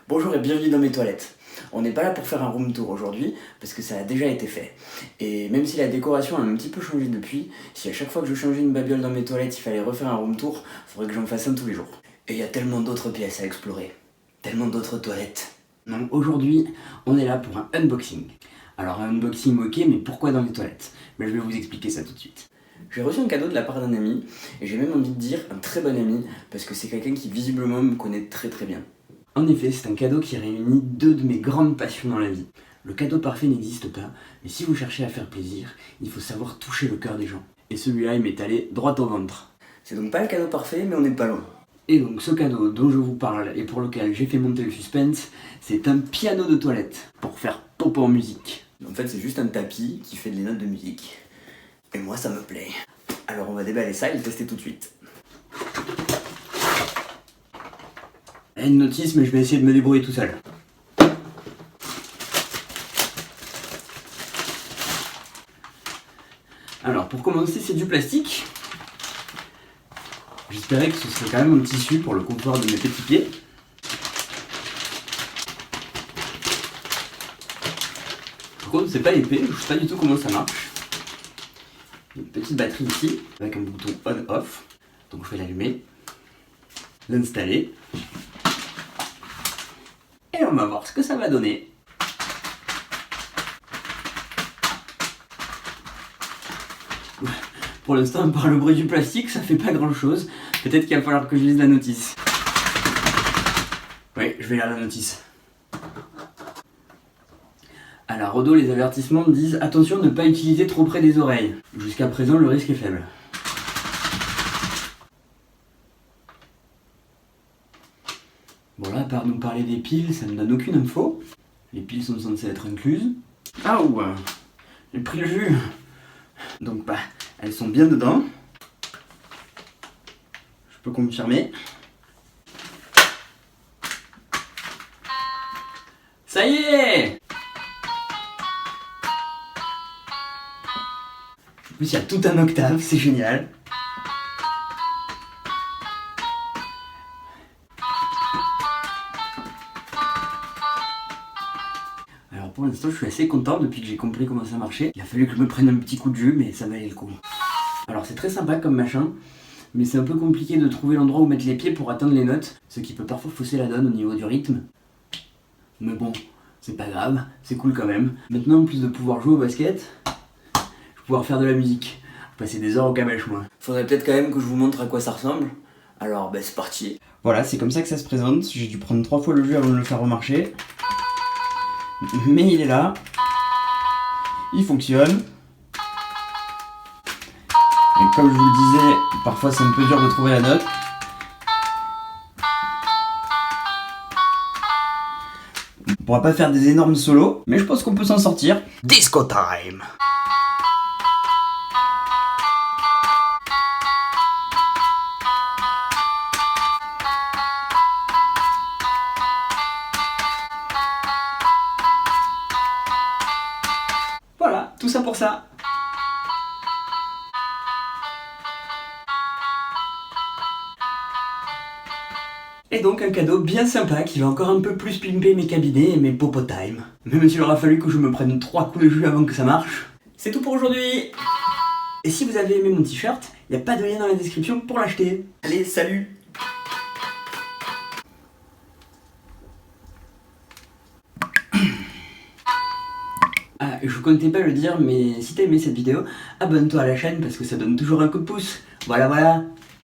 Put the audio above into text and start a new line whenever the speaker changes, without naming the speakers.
Bonjour et bienvenue dans mes toilettes. On n'est pas là pour faire un room tour aujourd'hui, parce que ça a déjà été fait. Et même si la décoration a un petit peu changé depuis, si à chaque fois que je changeais une babiole dans mes toilettes, il fallait refaire un room tour, faudrait que j'en fasse un tous les jours. Et il y a tellement d'autres pièces à explorer. Tellement d'autres toilettes. Donc aujourd'hui, on est là pour un unboxing. Alors un unboxing ok, mais pourquoi dans les toilettes? Je vais vous expliquer ça tout de suite. J'ai reçu un cadeau de la part d'un ami, et j'ai même envie de dire un très bon ami, parce que c'est quelqu'un qui visiblement me connaît très très bien. En effet, c'est un cadeau qui réunit deux de mes grandes passions dans la vie. Le cadeau parfait n'existe pas, mais si vous cherchez à faire plaisir, il faut savoir toucher le cœur des gens. Et celui-là, il m'est allé droit au ventre. C'est donc pas le cadeau parfait, mais on n'est pas loin. Et donc ce cadeau dont je vous parle et pour lequel j'ai fait monter le suspense, c'est un piano de toilette pour faire popo en musique. En fait, c'est juste un tapis qui fait des notes de musique. Et moi, ça me plaît. Alors on va déballer ça et le tester tout de suite. Une notice, mais je vais essayer de me débrouiller tout seul. Alors pour commencer, c'est du plastique. J'espérais que ce serait quand même un tissu pour le confort de mes petits pieds. Par contre, c'est pas épais, je sais pas du tout comment ça marche. Une petite batterie ici, avec un bouton on-off. Donc je vais l'allumer, l'installer. Et on va voir ce que ça va donner. Pour l'instant, par le bruit du plastique, ça fait pas grand chose. Peut-être qu'il va falloir que je lise la notice. Oui, je vais lire la notice. À la Rodo, les avertissements disent « Attention, ne pas utiliser trop près des oreilles. Jusqu'à présent, le risque est faible. » Bon là, à part nous parler des piles, ça ne donne aucune info. Les piles sont censées être incluses. Ah ouais, j'ai pris le jus. Donc bah, elles sont bien dedans. Je peux confirmer. Ça y est! En plus, il y a tout un octave, c'est génial. Alors pour l'instant, je suis assez content depuis que j'ai compris comment ça marchait. Il a fallu que je me prenne un petit coup de jus, mais ça valait le coup. Alors c'est très sympa comme machin, mais c'est un peu compliqué de trouver l'endroit où mettre les pieds pour atteindre les notes, ce qui peut parfois fausser la donne au niveau du rythme. Mais bon, c'est pas grave, c'est cool quand même. Maintenant, en plus de pouvoir jouer au basket, je vais pouvoir faire de la musique. Passer des heures au cabèche, moi. Faudrait peut-être quand même que je vous montre à quoi ça ressemble. Alors, bah c'est parti. Voilà, c'est comme ça que ça se présente. J'ai dû prendre 3 fois le jus avant de le faire remarcher. Mais il est là. Il fonctionne. Et comme je vous le disais, parfois c'est un peu dur de trouver la note. On pourra pas faire des énormes solos, mais je pense qu'on peut s'en sortir. Disco time! Voilà, tout ça pour ça. Et donc un cadeau bien sympa qui va encore un peu plus pimper mes cabinets et mes popo time. Même s'il aura fallu que je me prenne 3 coups de jus avant que ça marche. C'est tout pour aujourd'hui. Et si vous avez aimé mon t-shirt, il n'y a pas de lien dans la description pour l'acheter. Allez, salut! Ah, je comptais pas le dire, mais si t'as aimé cette vidéo, abonne-toi à la chaîne parce que ça donne toujours un coup de pouce. Voilà.